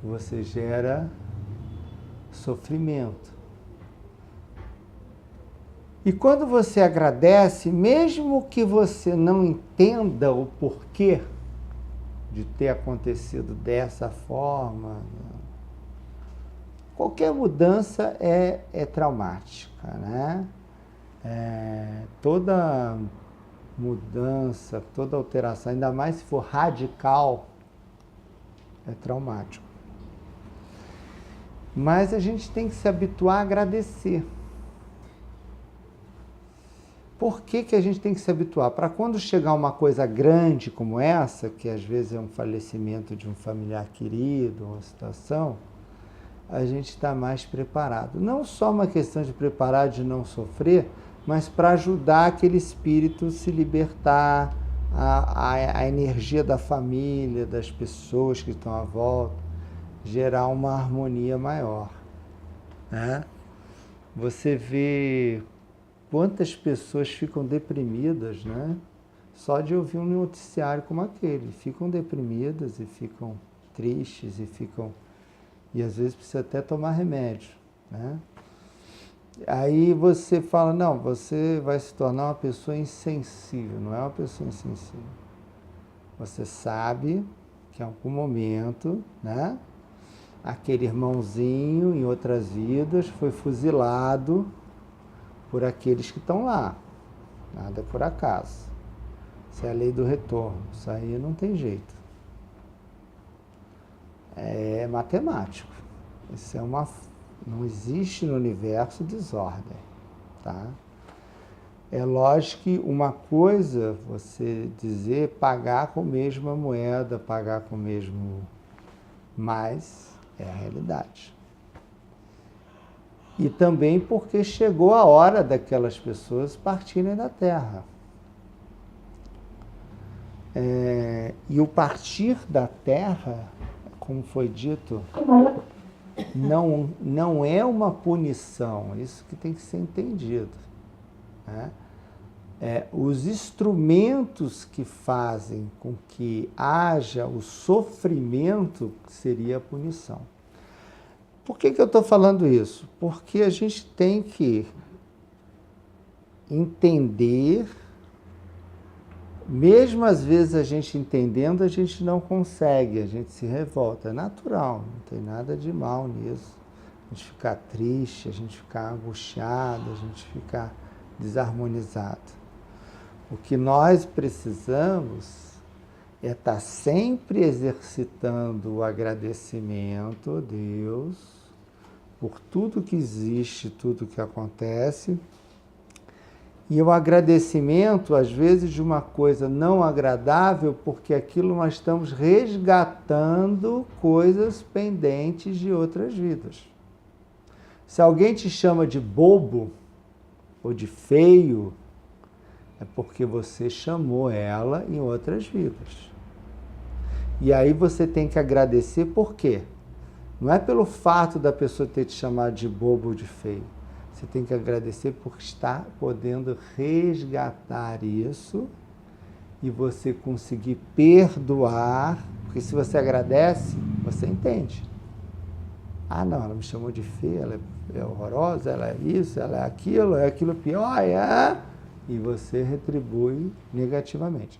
você gera sofrimento. E quando você agradece, mesmo que você não entenda o porquê de ter acontecido dessa forma, qualquer mudança é traumática, né? Toda mudança, toda alteração, ainda mais se for radical, é traumático. Mas a gente tem que se habituar a agradecer. Por que a gente tem que se habituar? Para quando chegar uma coisa grande como essa, que às vezes é um falecimento de um familiar querido, uma situação, a gente está mais preparado. Não só uma questão de preparar, de não sofrer, mas para ajudar aquele espírito a se libertar, a energia da família, das pessoas que estão à volta, gerar uma harmonia maior, né? Você vê quantas pessoas ficam deprimidas, né? Só de ouvir um noticiário como aquele. Ficam deprimidas e ficam tristes e às vezes precisa até tomar remédio, né? Aí você fala, não, você vai se tornar uma pessoa insensível. Não é uma pessoa insensível. Você sabe que em algum momento, né, aquele irmãozinho, em outras vidas, foi fuzilado por aqueles que estão lá. Nada é por acaso. Isso é a lei do retorno. Isso aí não tem jeito. É matemático. Isso é não existe no universo desordem, tá? É lógico que uma coisa você dizer pagar com a mesma moeda, pagar com o mesmo, mas é a realidade. E também porque chegou a hora daquelas pessoas partirem da Terra. E o partir da Terra, como foi dito, não é uma punição, isso que tem que ser entendido, né? Os instrumentos que fazem com que haja o sofrimento seria a punição. Por que eu estou falando isso? Porque a gente tem que entender, mesmo às vezes a gente entendendo, a gente não consegue, a gente se revolta. É natural, não tem nada de mal nisso. A gente ficar triste, a gente ficar angustiado, a gente ficar desarmonizado. O que nós precisamos é estar sempre exercitando o agradecimento a Deus por tudo que existe, tudo que acontece. E o agradecimento, às vezes, de uma coisa não agradável, porque aquilo nós estamos resgatando coisas pendentes de outras vidas. Se alguém te chama de bobo ou de feio, é porque você chamou ela em outras vidas. E aí você tem que agradecer por quê? Não é pelo fato da pessoa ter te chamado de bobo ou de feio. Você tem que agradecer por estar podendo resgatar isso e você conseguir perdoar, porque se você agradece, você entende. Ah, não, ela me chamou de feia, ela é horrorosa, ela é isso, ela é aquilo pior, e você retribui negativamente.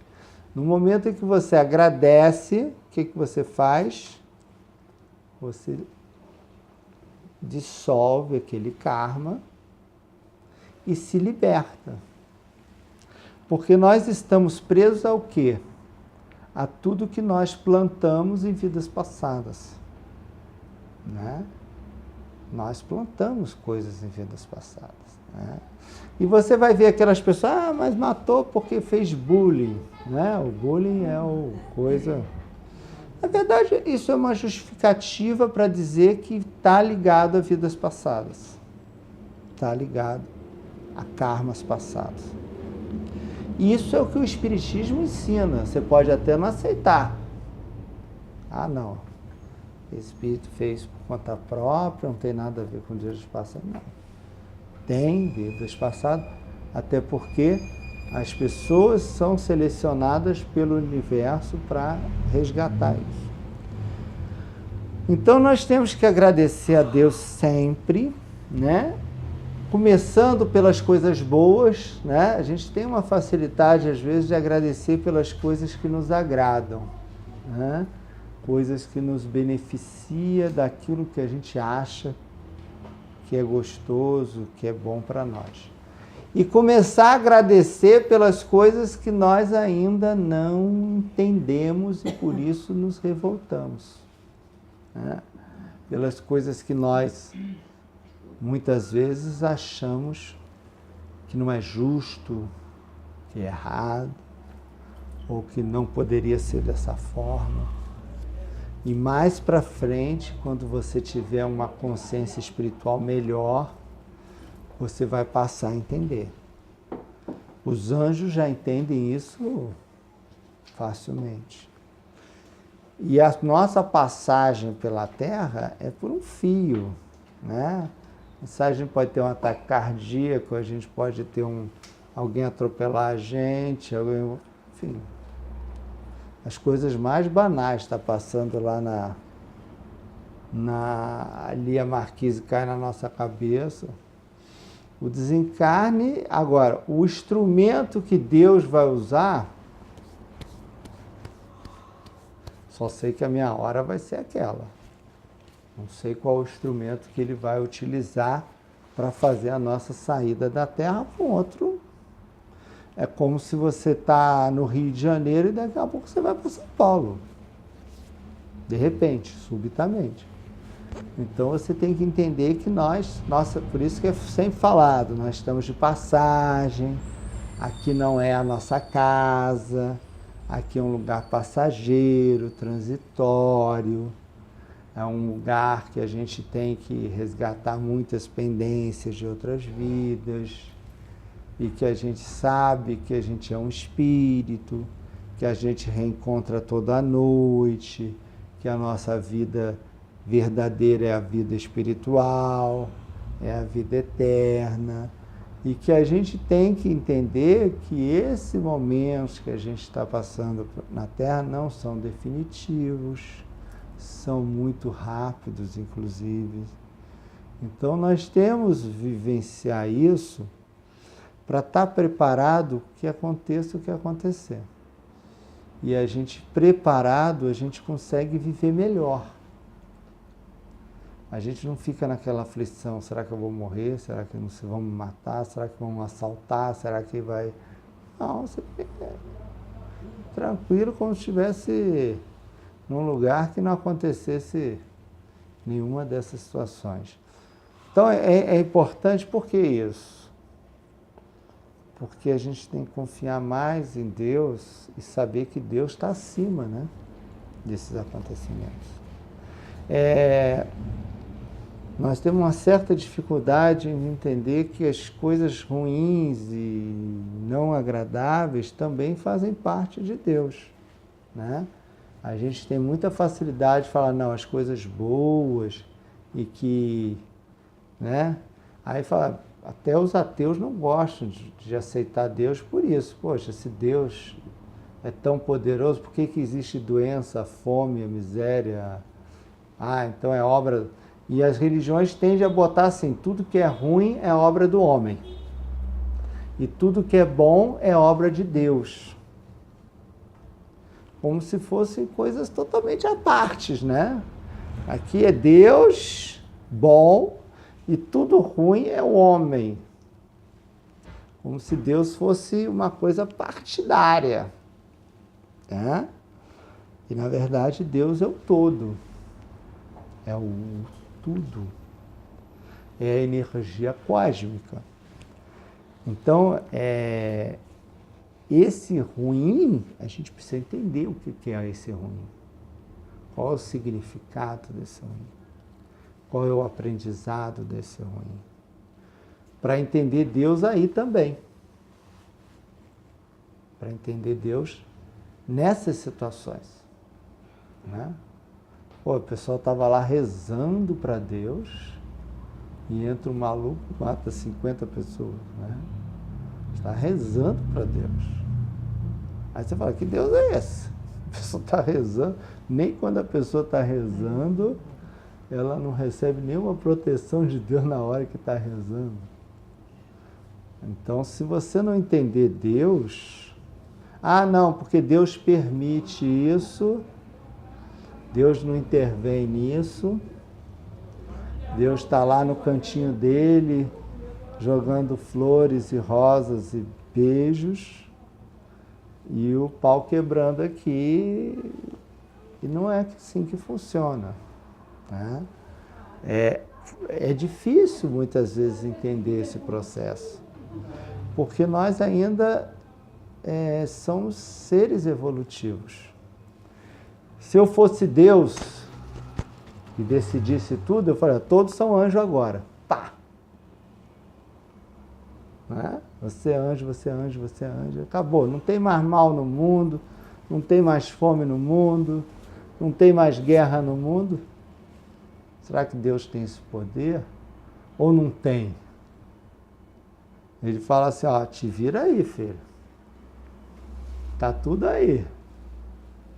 No momento em que você agradece, o que você faz? Você dissolve aquele karma e se liberta. Porque nós estamos presos ao quê? A tudo que nós plantamos em vidas passadas, né? Nós plantamos coisas em vidas passadas, né? E você vai ver aquelas pessoas, mas matou porque fez bullying, né? O bullying é coisa... Na verdade, isso é uma justificativa para dizer que está ligado a vidas passadas. Está ligado a karmas passados. Isso é o que o Espiritismo ensina. Você pode até não aceitar. Ah, não. O Espírito fez por conta própria, não tem nada a ver com vidas passadas. Não. Tem vidas passadas, até porque as pessoas são selecionadas pelo universo para resgatar isso. Então nós temos que agradecer a Deus sempre, né? Começando pelas coisas boas, né? A gente tem uma facilidade às vezes de agradecer pelas coisas que nos agradam, né? Coisas que nos beneficiam daquilo que a gente acha que é gostoso, que é bom para nós. E começar a agradecer pelas coisas que nós ainda não entendemos e por isso nos revoltamos, né? Pelas coisas que nós muitas vezes achamos que não é justo, que é errado, ou que não poderia ser dessa forma. E mais para frente, quando você tiver uma consciência espiritual melhor, você vai passar a entender. Os anjos já entendem isso facilmente. E a nossa passagem pela Terra é por um fio, né? A gente pode ter um ataque cardíaco, a gente pode ter alguém atropelar a gente, enfim. As coisas mais banais está passando lá ali a marquise cai na nossa cabeça. O desencarne, agora, o instrumento que Deus vai usar, só sei que a minha hora vai ser aquela. Não sei qual o instrumento que ele vai utilizar para fazer a nossa saída da Terra para um outro. É como se você está no Rio de Janeiro e daqui a pouco você vai para São Paulo. De repente, subitamente. Então você tem que entender que por isso que é sempre falado, nós estamos de passagem, aqui não é a nossa casa, aqui é um lugar passageiro, transitório, é um lugar que a gente tem que resgatar muitas pendências de outras vidas, e que a gente sabe que a gente é um espírito, que a gente reencontra toda noite, que a nossa vida verdadeira é a vida espiritual, é a vida eterna, e que a gente tem que entender que esses momentos que a gente está passando na Terra não são definitivos, são muito rápidos, inclusive. Então nós temos que vivenciar isso para estar preparado que aconteça o que acontecer. E a gente preparado, a gente consegue viver melhor. A gente não fica naquela aflição, será que eu vou morrer? Será que vão me matar? Será que vão me assaltar? Será que vai... Não, você fica tranquilo como se estivesse num lugar que não acontecesse nenhuma dessas situações. Então é importante, por que isso? Porque a gente tem que confiar mais em Deus e saber que Deus está acima, né, desses acontecimentos. Nós temos uma certa dificuldade em entender que as coisas ruins e não agradáveis também fazem parte de Deus, né? A gente tem muita facilidade de falar, não, as coisas boas e que, né? Aí fala, até os ateus não gostam de aceitar Deus por isso. Poxa, se Deus é tão poderoso, por que existe doença, a fome, a miséria? Então é obra... E as religiões tendem a botar assim, tudo que é ruim é obra do homem. E tudo que é bom é obra de Deus. Como se fossem coisas totalmente à parte, né? Aqui é Deus bom e tudo ruim é o homem. Como se Deus fosse uma coisa partidária, né? E na verdade Deus é o todo. É o tudo. É a energia cósmica. Então, esse ruim, a gente precisa entender o que é esse ruim. Qual é o significado desse ruim? Qual é o aprendizado desse ruim? Para entender Deus aí também. Para entender Deus nessas situações, né? Pô, o pessoal estava lá rezando para Deus e entra um maluco e mata 50 pessoas, né? Está rezando para Deus. Aí você fala, que Deus é esse? A pessoa está rezando, nem quando a pessoa está rezando, ela não recebe nenhuma proteção de Deus na hora que está rezando. Então, se você não entender Deus, não, porque Deus permite isso, Deus não intervém nisso, Deus está lá no cantinho dele, jogando flores e rosas e beijos, e o pau quebrando aqui, e não é assim que funciona. Né? É difícil muitas vezes entender esse processo, porque nós ainda somos seres evolutivos. Se eu fosse Deus e decidisse tudo, eu falaria, todos são anjo agora. Pá! Né? Você é anjo, você é anjo, você é anjo. Acabou. Não tem mais mal no mundo, não tem mais fome no mundo, não tem mais guerra no mundo. Será que Deus tem esse poder? Ou não tem? Ele fala assim, te vira aí, filho. Tá tudo aí.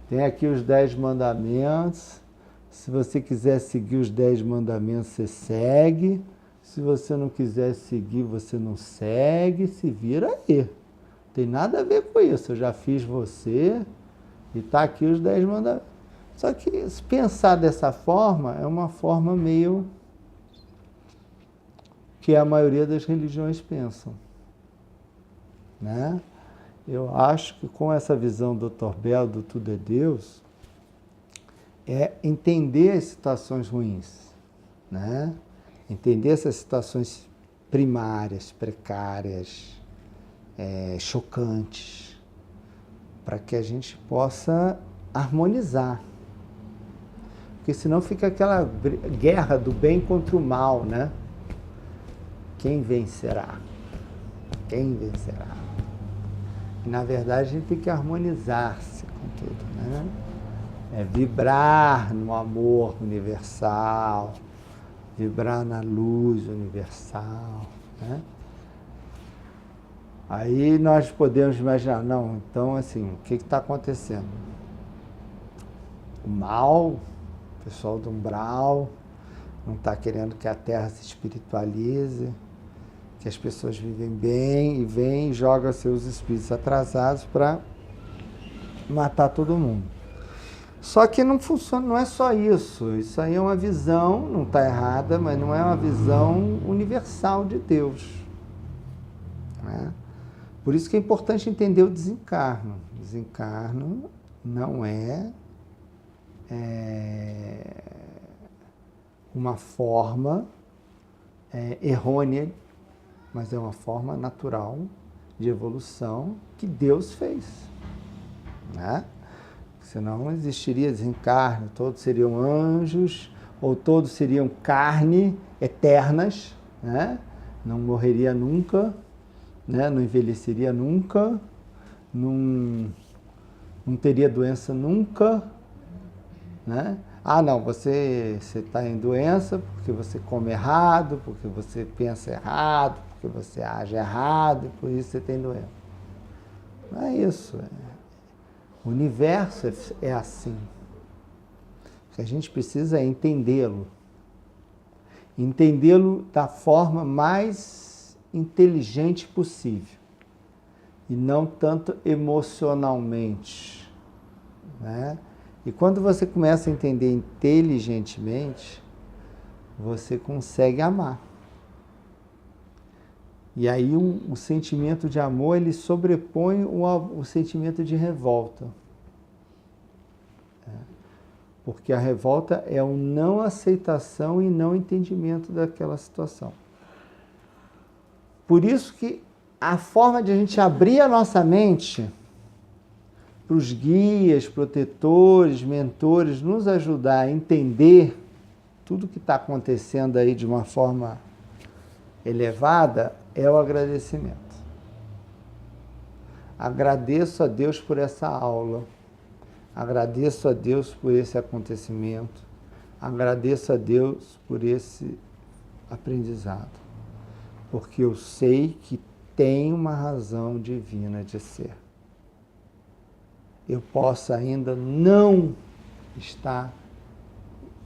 Tem aqui os 10 mandamentos. Se você quiser seguir os 10 mandamentos, você segue. Se você não quiser seguir, você não segue. Se vira aí. Não tem nada a ver com isso. Eu já fiz você e tá aqui os 10 mandamentos. Só que se pensar dessa forma, é uma forma meio que a maioria das religiões pensam. Né? Eu acho que com essa visão do Dr. Bell, do tudo é Deus, é entender as situações ruins, né? Entender essas situações primárias, precárias, chocantes, para que a gente possa harmonizar. Porque senão fica aquela guerra do bem contra o mal, né? Quem vencerá? Quem vencerá? E, na verdade, a gente tem que harmonizar-se com tudo, né? Vibrar no amor universal, vibrar na luz universal, né? Aí nós podemos imaginar, não, então assim, o que está acontecendo? O mal, o pessoal do umbral, não está querendo que a Terra se espiritualize, que as pessoas vivem bem e vem e joga seus espíritos atrasados para matar todo mundo. Só que não funciona, não é só isso. Isso aí é uma visão, não está errada, mas não é uma visão universal de Deus. Né? Por isso que é importante entender o desencarno. Desencarno não é uma forma errônea, mas é uma forma natural de evolução que Deus fez. Né? Senão não existiria desencarne, todos seriam anjos, ou todos seriam carne eternas, né? Não morreria nunca, né? Não envelheceria nunca, não teria doença nunca. Né? Não, você está em doença porque você come errado, porque você pensa errado, porque você age errado, e por isso você tem doença. Não é isso. O universo é assim. O que a gente precisa é entendê-lo. Entendê-lo da forma mais inteligente possível. E não tanto emocionalmente. Né? E quando você começa a entender inteligentemente, você consegue amar. E aí o sentimento de amor, ele sobrepõe o sentimento de revolta. Porque a revolta é uma não aceitação e não entendimento daquela situação. Por isso que a forma de a gente abrir a nossa mente para os guias, protetores, mentores, nos ajudar a entender tudo que está acontecendo aí de uma forma elevada, é o agradecimento. Agradeço a Deus por essa aula. Agradeço a Deus por esse acontecimento. Agradeço a Deus por esse aprendizado. Porque eu sei que tem uma razão divina de ser. Eu posso ainda não estar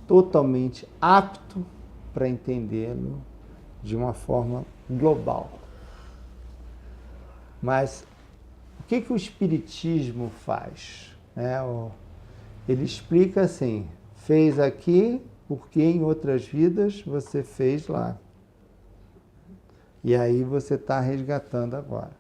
totalmente apto para entendê-lo de uma forma global. Mas o que o Espiritismo faz? Ele explica assim, fez aqui porque em outras vidas você fez lá. E aí você está resgatando agora.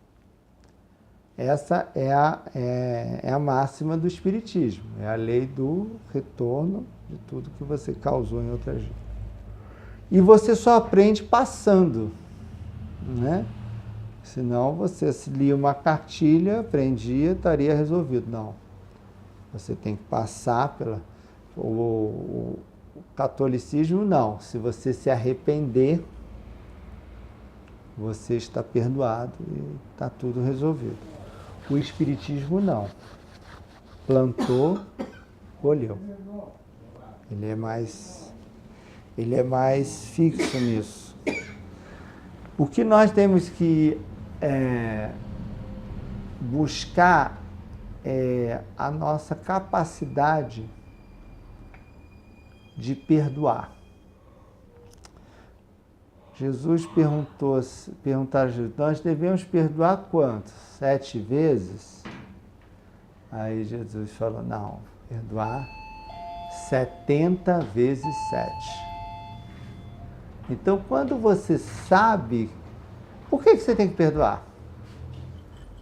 Essa é a máxima do Espiritismo, é a lei do retorno de tudo que você causou em outras vidas. E você só aprende passando, né? Senão você se lia uma cartilha, aprendia, estaria resolvido. Não. Você tem que passar pela... O catolicismo, não. Se você se arrepender, você está perdoado e está tudo resolvido. O Espiritismo, não. Plantou, colheu. Ele é mais fixo nisso. O que nós temos que buscar é a nossa capacidade de perdoar. Perguntaram a Jesus, nós devemos perdoar quantos? 7 vezes? Aí Jesus falou, não, perdoar 70 vezes 7. Então, quando você sabe, por que você tem que perdoar?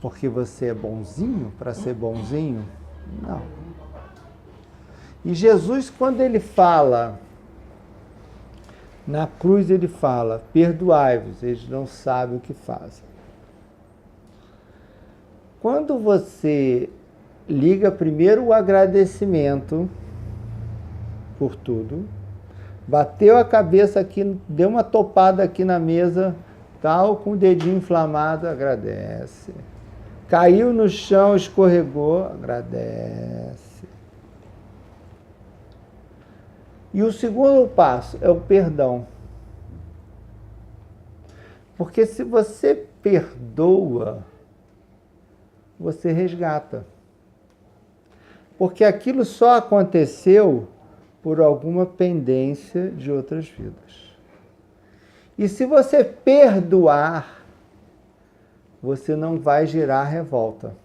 Porque você é bonzinho para ser bonzinho? Não. E Jesus, quando ele fala, na cruz ele fala, perdoai-vos, eles não sabem o que fazem. Quando você liga primeiro o agradecimento por tudo, bateu a cabeça aqui, deu uma topada aqui na mesa, tal, com o dedinho inflamado, agradece. Caiu no chão, escorregou, agradece. E o segundo passo é o perdão. Porque se você perdoa, você resgata. Porque aquilo só aconteceu por alguma pendência de outras vidas. E se você perdoar, você não vai gerar revolta.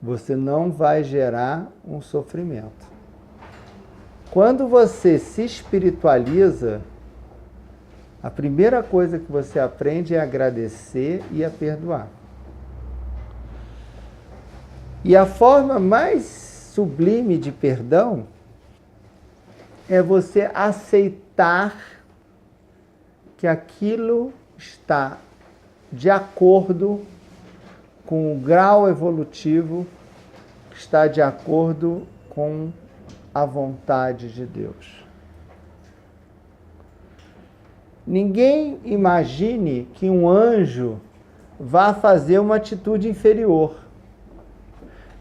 Você não vai gerar um sofrimento. Quando você se espiritualiza, a primeira coisa que você aprende é agradecer e a perdoar. E a forma mais sublime de perdão é você aceitar que aquilo está de acordo com o grau evolutivo, está de acordo com a vontade de Deus. Ninguém imagine que um anjo vá fazer uma atitude inferior.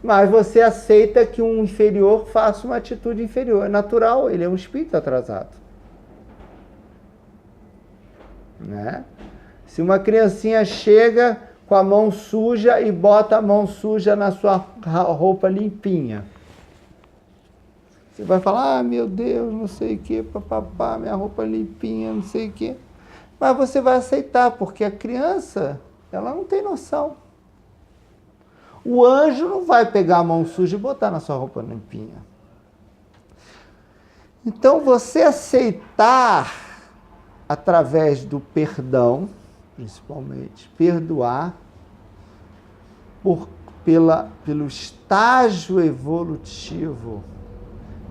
Mas você aceita que um inferior faça uma atitude inferior. É natural, ele é um espírito atrasado. Né? Se uma criancinha chega com a mão suja e bota a mão suja na sua roupa limpinha, você vai falar, meu Deus, não sei o que, papapá, minha roupa limpinha, não sei o que. Mas você vai aceitar, porque a criança, ela não tem noção. O anjo não vai pegar a mão suja e botar na sua roupa limpinha. Então, você aceitar, através do perdão, principalmente, perdoar, pelo estágio evolutivo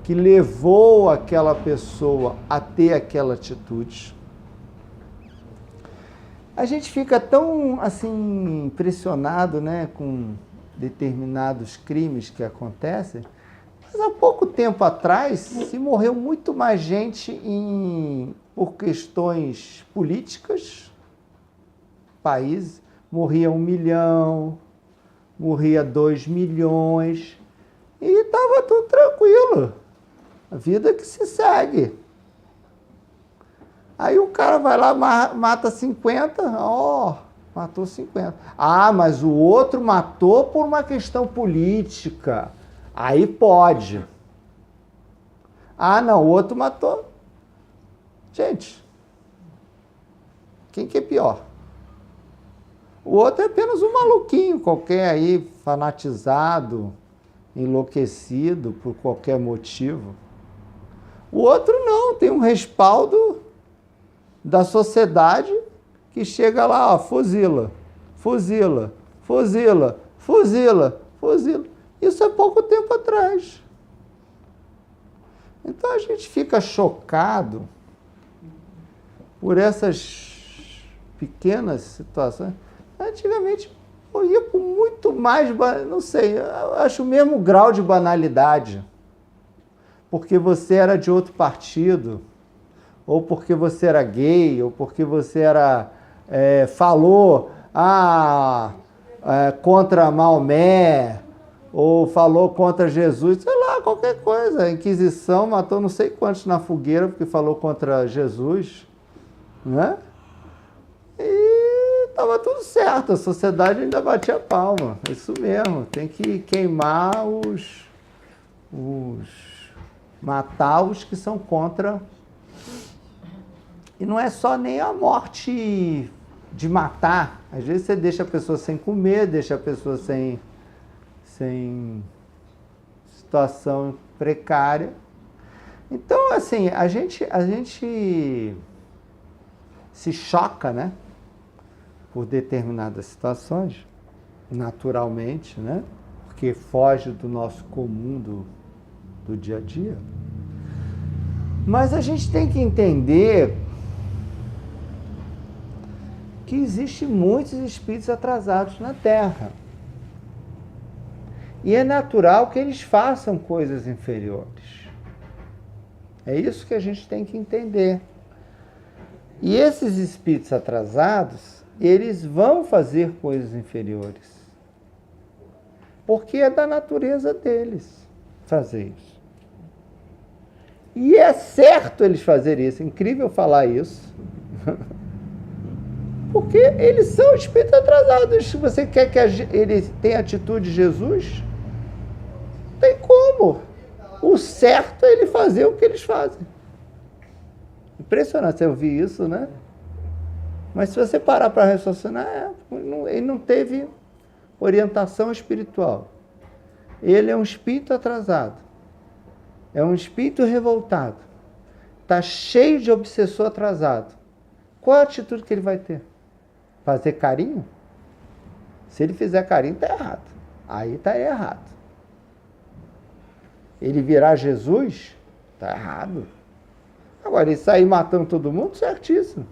que levou aquela pessoa a ter aquela atitude. A gente fica tão assim impressionado, né, com determinados crimes que acontecem, mas há pouco tempo atrás se morreu muito mais gente por questões políticas. Países morria 1 milhão, morria 2 milhões e estava tudo tranquilo. A vida que se segue. Aí o cara vai lá, mata 50, matou 50. Ah, mas o outro matou por uma questão política. Aí pode. Ah, não, o outro matou. Gente, quem que é pior? O outro é apenas um maluquinho qualquer aí, fanatizado, enlouquecido por qualquer motivo. O outro não, tem um respaldo da sociedade que chega lá, ó, fuzila, fuzila, fuzila, fuzila, fuzila. Isso é pouco tempo atrás. Então a gente fica chocado por essas pequenas situações. Antigamente eu ia com muito mais, não sei, eu acho o mesmo grau de banalidade. Porque você era de outro partido, ou porque você era gay, ou porque você era, falou contra Maomé, ou falou contra Jesus, sei lá, qualquer coisa. A Inquisição matou não sei quantos na fogueira porque falou contra Jesus, né? E estava tudo certo, a sociedade ainda batia palma. Isso mesmo, tem que queimar matar os que são contra. E não é só nem a morte de matar. Às vezes você deixa a pessoa sem comer, deixa a pessoa sem situação precária. Então, assim, a gente se choca, né, por determinadas situações, naturalmente, né, porque foge do nosso comum do dia a dia. Mas a gente tem que entender que existem muitos espíritos atrasados na Terra. E é natural que eles façam coisas inferiores. É isso que a gente tem que entender. E esses espíritos atrasados, eles vão fazer coisas inferiores. Porque é da natureza deles fazer isso. E é certo eles fazerem isso. É incrível falar isso. Porque eles são espíritos atrasados. Se você quer que ele tenha atitude de Jesus, tem como. O certo é ele fazer o que eles fazem. Impressionante você ouvir isso, né? Mas se você parar para raciocinar, ele não teve orientação espiritual. Ele é um espírito atrasado. É um espírito revoltado. Está cheio de obsessor atrasado. Qual a atitude que ele vai ter? Fazer carinho? Se ele fizer carinho, está errado. Aí está errado. Ele virar Jesus, está errado. Agora, ele sair matando todo mundo, certíssimo.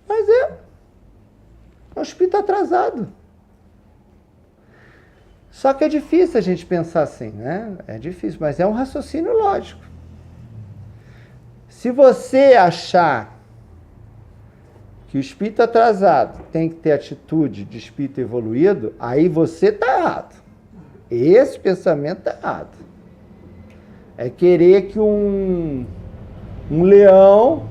Mas é um espírito atrasado. Só que é difícil a gente pensar assim, né? É difícil, mas é um raciocínio lógico. Se você achar que o espírito atrasado tem que ter atitude de espírito evoluído, aí você está errado. Esse pensamento está errado. É querer que um leão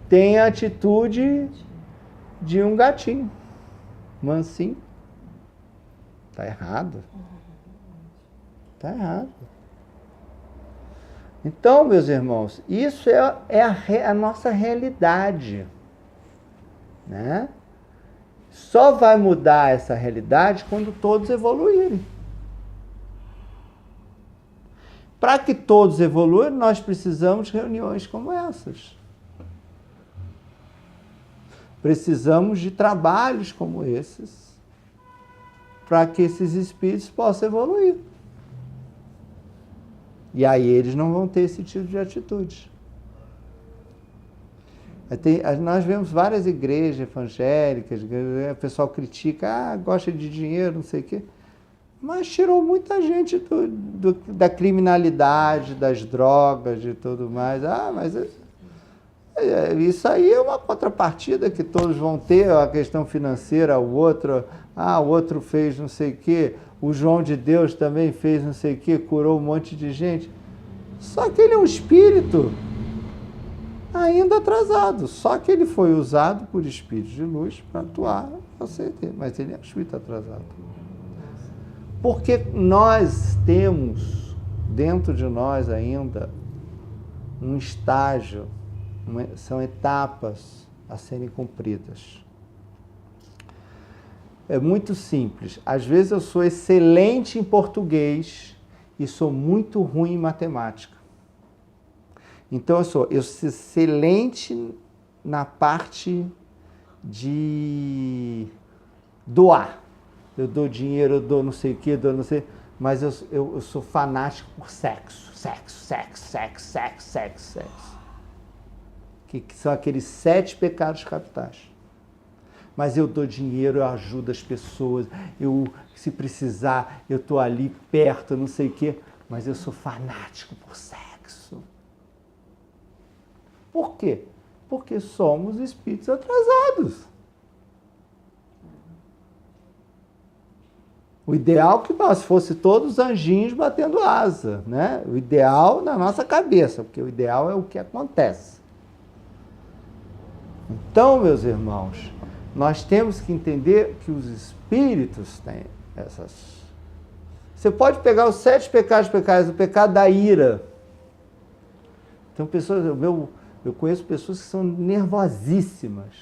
tenha a atitude de um gatinho, mansinho. Está errado. Está errado. Então, meus irmãos, isso é a nossa realidade, né? Só vai mudar essa realidade quando todos evoluírem. Para que todos evoluam, nós precisamos de reuniões como essas. Precisamos de trabalhos como esses, para que esses espíritos possam evoluir. E aí eles não vão ter esse tipo de atitude. Nós vemos várias igrejas evangélicas, o pessoal critica, gosta de dinheiro, não sei o quê. Mas tirou muita gente da criminalidade, das drogas e tudo mais. Mas isso aí é uma contrapartida que todos vão ter, a questão financeira, o outro fez não sei o quê, o João de Deus também fez não sei o quê, curou um monte de gente. Só que ele é um espírito ainda atrasado, só que ele foi usado por espíritos de luz para atuar, mas ele é um espírito atrasado. Porque nós temos dentro de nós ainda um estágio, são etapas a serem cumpridas. É muito simples. Às vezes eu sou excelente em português e sou muito ruim em matemática. Então eu sou excelente na parte de doar. Eu dou dinheiro, eu dou não sei o que, dou não sei... Mas eu sou fanático por sexo. Que são aqueles 7 pecados capitais. Mas eu dou dinheiro, eu ajudo as pessoas, se precisar, eu estou ali perto, não sei o quê. Mas eu sou fanático por sexo. Por quê? Porque somos espíritos atrasados. O ideal é que nós fosse todos anjinhos batendo asa, né? O ideal na nossa cabeça, porque o ideal é o que acontece. Então, meus irmãos, nós temos que entender que os espíritos têm essas... Você pode pegar os 7 pecados, o pecado da ira. Então, pessoas, eu conheço pessoas que são nervosíssimas,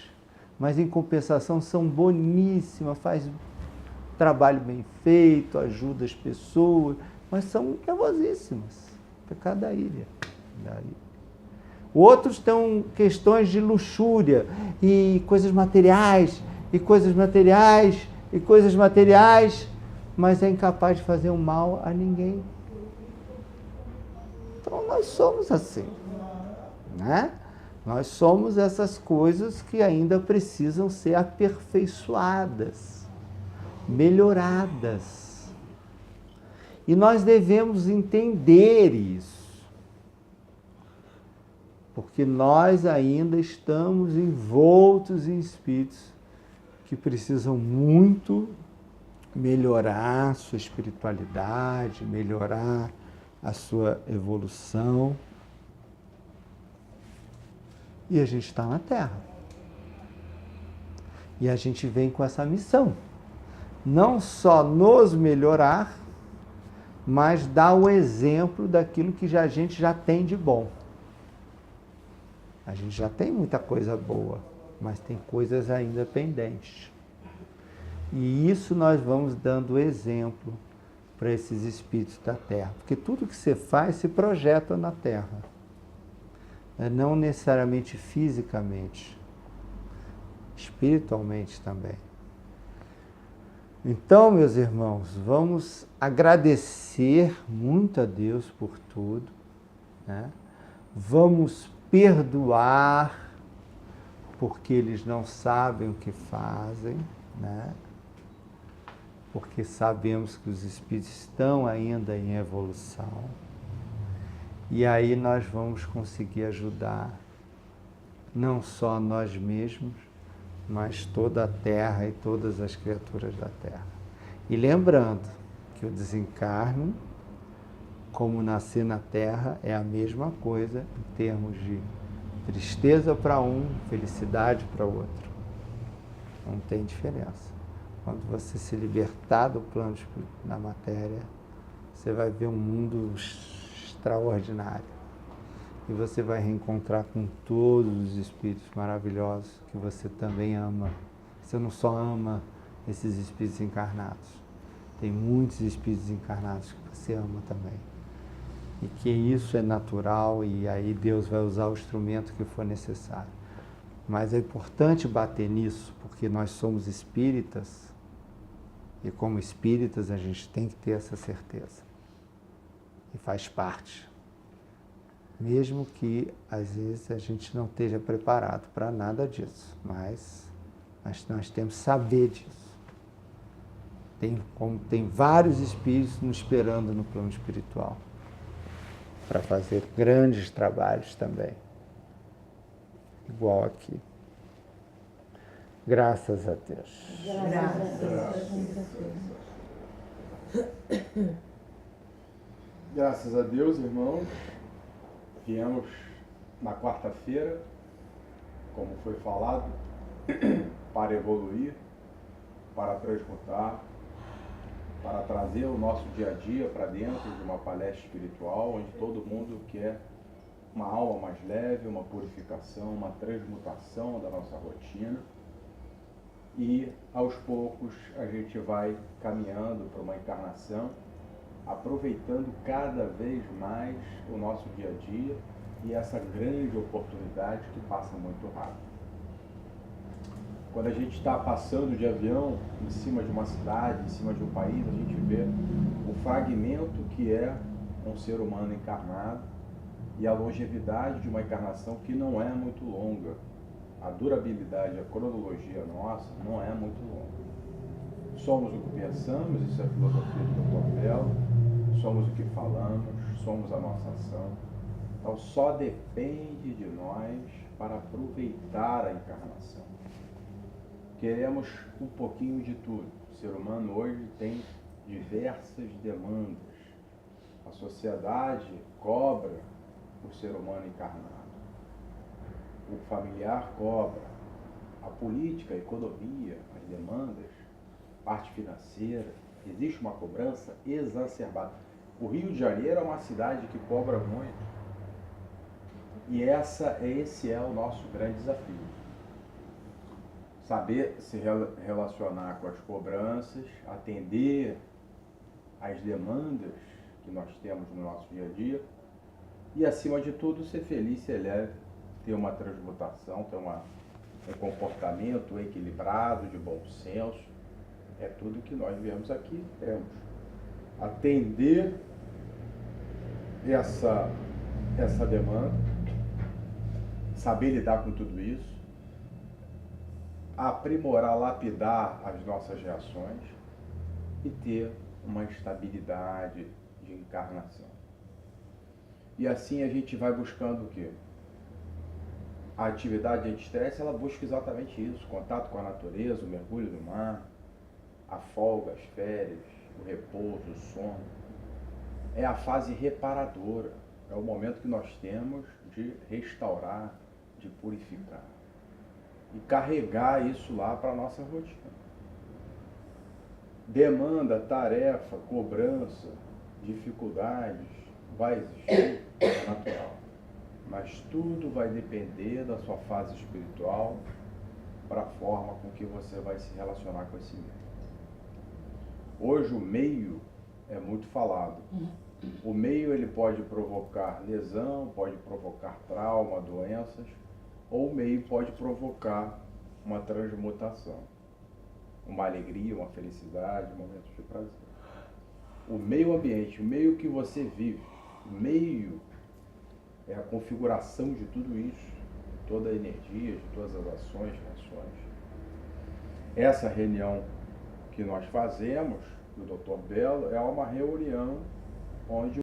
mas em compensação são boníssimas, faz trabalho bem feito, ajuda as pessoas, mas são nervosíssimas. Pecado da ira. Outros têm questões de luxúria e coisas materiais, mas é incapaz de fazer um mal a ninguém. Então nós somos assim, né? Nós somos essas coisas que ainda precisam ser aperfeiçoadas, melhoradas. E nós devemos entender isso. Porque nós ainda estamos envoltos em espíritos que precisam muito melhorar a sua espiritualidade, melhorar a sua evolução. E a gente está na Terra. E a gente vem com essa missão. Não só nos melhorar, mas dar o exemplo daquilo que a gente já tem de bom. A gente já tem muita coisa boa, mas tem coisas ainda pendentes. E isso nós vamos dando exemplo para esses espíritos da Terra. Porque tudo que você faz se projeta na Terra. Não necessariamente fisicamente, espiritualmente também. Então, meus irmãos, vamos agradecer muito a Deus por tudo, né? Vamos perdoar, porque eles não sabem o que fazem, né? Porque sabemos que os espíritos estão ainda em evolução. E aí nós vamos conseguir ajudar não só nós mesmos, mas toda a Terra e todas as criaturas da Terra. E lembrando que o desencarno, como nascer na Terra, é a mesma coisa em termos de tristeza para um, felicidade para o outro. Não tem diferença. Quando você se libertar do plano da matéria, você vai ver um mundo extraordinário. E você vai reencontrar com todos os espíritos maravilhosos que você também ama. Você não só ama esses espíritos encarnados. Tem muitos espíritos encarnados que você ama também. E que isso é natural e aí Deus vai usar o instrumento que for necessário. Mas é importante bater nisso, porque nós somos espíritas e como espíritas a gente tem que ter essa certeza. E faz parte. Mesmo que às vezes a gente não esteja preparado para nada disso, mas nós temos que saber disso. Tem vários espíritos nos esperando no plano espiritual para fazer grandes trabalhos também. Igual aqui. Graças a Deus. Graças a Deus, irmãos. Viemos na quarta-feira, como foi falado, para evoluir, para transmutar, para trazer o nosso dia a dia para dentro de uma palestra espiritual, onde todo mundo quer uma alma mais leve, uma purificação, uma transmutação da nossa rotina. E aos poucos a gente vai caminhando para uma encarnação, aproveitando cada vez mais o nosso dia a dia e essa grande oportunidade que passa muito rápido. Quando a gente está passando de avião em cima de uma cidade, em cima de um país, a gente vê o fragmento que é um ser humano encarnado e a longevidade de uma encarnação que não é muito longa. A durabilidade, a cronologia nossa não é muito longa. Somos o que pensamos, isso é a filosofia do Dr. Belo, somos o que falamos, somos a nossa ação. Então só depende de nós para aproveitar a encarnação. Queremos um pouquinho de tudo. O ser humano hoje tem diversas demandas. A sociedade cobra o ser humano encarnado. O familiar cobra. A política, a economia, as demandas, parte financeira, existe uma cobrança exacerbada. O Rio de Janeiro é uma cidade que cobra muito. E esse é o nosso grande desafio. Saber se relacionar com as cobranças, atender às demandas que nós temos no nosso dia a dia e, acima de tudo, ser feliz, ser leve, ter uma transmutação, ter um comportamento equilibrado, de bom senso. É tudo que nós viemos aqui, temos. Atender essa demanda, saber lidar com tudo isso, aprimorar, lapidar as nossas reações e ter uma estabilidade de encarnação. E assim a gente vai buscando o quê? A atividade anti-estresse, ela busca exatamente isso, contato com a natureza, o mergulho no mar, a folga, as férias, o repouso, o sono. É a fase reparadora, é o momento que nós temos de restaurar, de purificar. E carregar isso lá para a nossa rotina. Demanda, tarefa, cobrança, dificuldades, vai existir, é natural. Mas tudo vai depender da sua fase espiritual para a forma com que você vai se relacionar com esse meio. Hoje o meio é muito falado. O meio ele pode provocar lesão, pode provocar trauma, doenças, ou o meio pode provocar uma transmutação, uma alegria, uma felicidade, momentos de prazer. O meio ambiente, o meio que você vive, o meio é a configuração de tudo isso, toda a energia, de todas as ações, reações. Essa reunião que nós fazemos, do Dr. Belo, é uma reunião onde